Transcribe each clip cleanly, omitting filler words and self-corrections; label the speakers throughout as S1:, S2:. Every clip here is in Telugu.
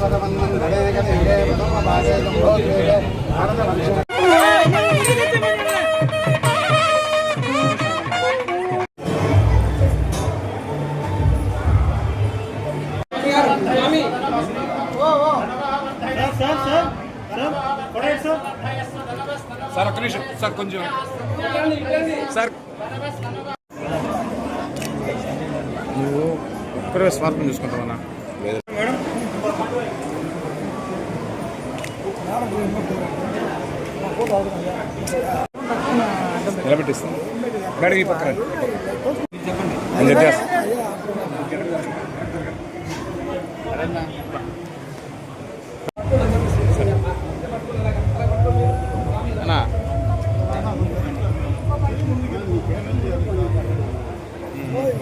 S1: సార్ ఒక్క నిమిషం సార్ కొంచెం సార్ నువ్వు ఒక్కడే స్మార్ట్ఫోన్ చూసుకుంటావన్నా మేడం నిలబెట్టిస్తాను మేడం ఈ పక్కన చెప్పండి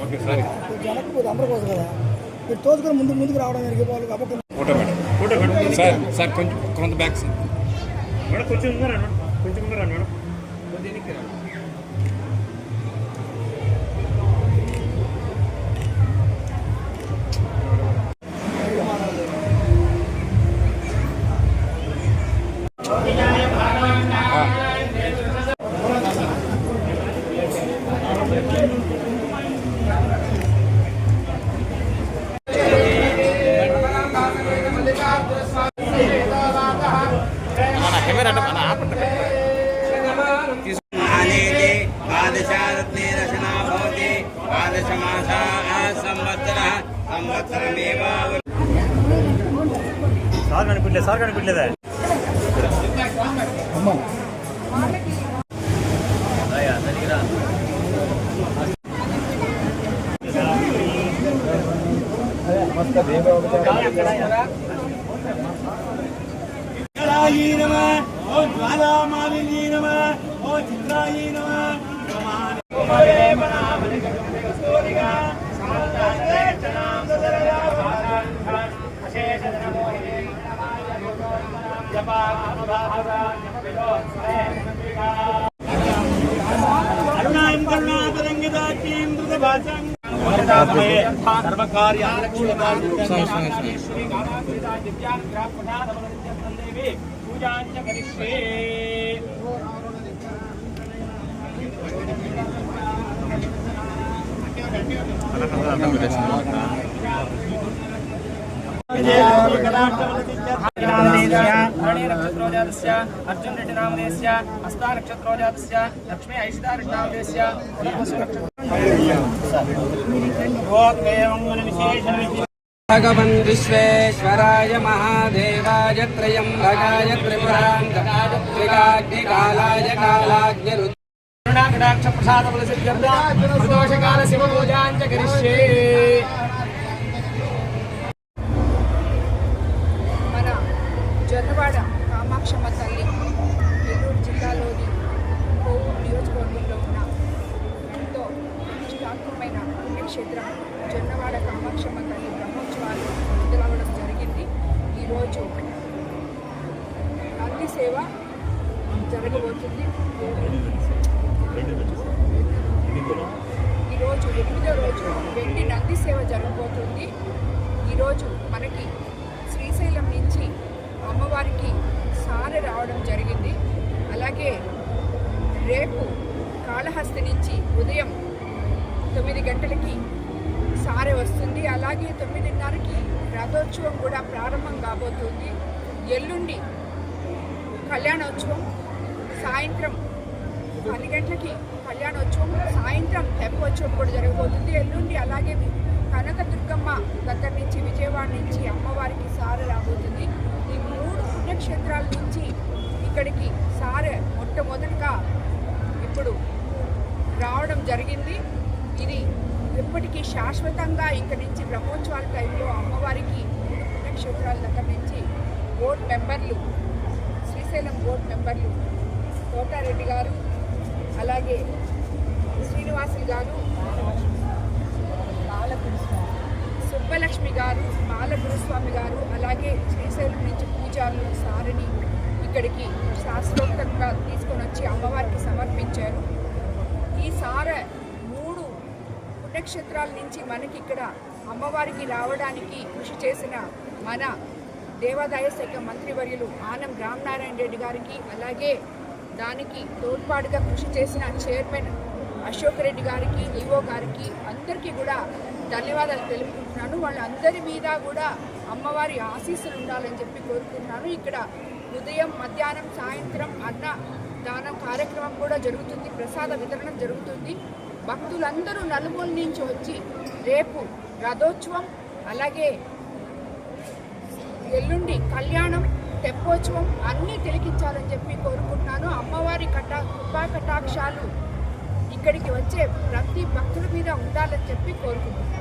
S1: ఓకే సరే
S2: అందరికోసం కదా మీరు తోచుకొని ముందుకు రావడం
S1: ఫోటో మేడం సార్ సార్ కొంచెం బ్యాక్ సార్
S3: మేడం కొంచెం ముందరా మేడం సార్ కనిపించలేదా
S4: अर्जुन रेड्डी नामधेयस्य हस्ता नक्षत्रोजातस्य लक्ष्मी ऐषिता नामधेयस्य भगवन् विश्वेश्वराय महादेवाय त्रयम्बकाय त्रिपुरान्तकाय त्रिकाग्निकालाय कालाग्निरुद्राक्ष प्रसादबलसिद्ध्यर्थं प्रदोषकाल शिवपूजाञ्च करिष्ये।
S5: జొన్నవాడ కామాక్షమ్మ తల్లి నెల్లూరు జిల్లాలోని కోవూరు నియోజకవర్గంలో ఉన్న ఎంతో ప్రతిష్టాత్మకమైన పుణ్యక్షేత్రం జొన్నవాడ కామాక్షమ్మ తల్లి బ్రహ్మోత్సవాలు మొదలవడం జరిగింది. ఈరోజు నంది సేవ జరగబోతుంది. ఈరోజు 8వ రోజు వెండి నంది సేవ జరగబోతుంది. ఈరోజు మనకి శ్రీశైలం నుంచి అమ్మవారికి సారె రావడం జరిగింది. అలాగే రేపు కాళహస్తి నుంచి ఉదయం 9 గంటలకి సారె వస్తుంది. అలాగే 9:30కి రథోత్సవం కూడా ప్రారంభం కాబోతుంది. ఎల్లుండి కళ్యాణోత్సవం, సాయంత్రం 10 గంటలకి కళ్యాణోత్సవం, సాయంత్రం తెప్పోత్సవం కూడా జరగబోతుంది. ఎల్లుండి అలాగే కనకదుర్గమ్మ దగ్గర నుంచి విజయవాడ నుంచి అమ్మవారికి సారె రాబోతుంది. ఈ 3 పుణ్యక్షేత్రాల నుంచి ఇక్కడికి సారె మొట్టమొదటిగా ఇప్పుడు రావడం జరిగింది. ఇది ఎప్పటికీ శాశ్వతంగా ఇక్కడి నుంచి బ్రహ్మోత్సవాల టైంలో అమ్మవారికి 3 పుణ్యక్షేత్రాల దగ్గర నుంచి బోర్డు మెంబర్లు, శ్రీశైలం బోర్డు మెంబర్లు తోటారెడ్డి గారు, అలాగే శ్రీనివాసులు గారు, సుబ్బలక్ష్మి గారు, బాలగురుస్వామి గారు, అలాగే శ్రీశైలం నుంచి పూజారులు సారిని ఇక్కడికి శాస్త్రోక్తంగా తీసుకొని వచ్చి అమ్మవారికి సమర్పించారు. ఈ సార 3 పుణ్యక్షేత్రాల నుంచి మనకి ఇక్కడ అమ్మవారికి రావడానికి కృషి చేసిన మన దేవాదాయ శాఖ మంత్రివర్యులు ఆనం రామనారాయణ రెడ్డి గారికి, అలాగే దానికి తోడ్పాటుగా కృషి చేసిన చైర్మన్ అశోక్ రెడ్డి గారికి, ఈఓ గారికి అందరికీ కూడా ధన్యవాదాలు తెలుపుకుంటున్నాను. వాళ్ళందరి మీద కూడా అమ్మవారి ఆశీస్సులు ఉండాలని చెప్పి కోరుకుంటున్నాను. ఇక్కడ ఉదయం, మధ్యాహ్నం, సాయంత్రం అన్న దానం కార్యక్రమం కూడా జరుగుతుంది, ప్రసాద వితరణ జరుగుతుంది. భక్తులందరూ నలుమూల నుంచి వచ్చి రేపు రథోత్సవం, అలాగే ఎల్లుండి కళ్యాణం, తెప్పోత్సవం అన్నీ తిలకించాలని చెప్పి కోరుకుంటున్నాను. అమ్మవారి కృపా కటాక్షాలు ఇక్కడికి వచ్చే ప్రతి భక్తుల మీద ఉండాలని చెప్పి కోరుకుంటున్నాను.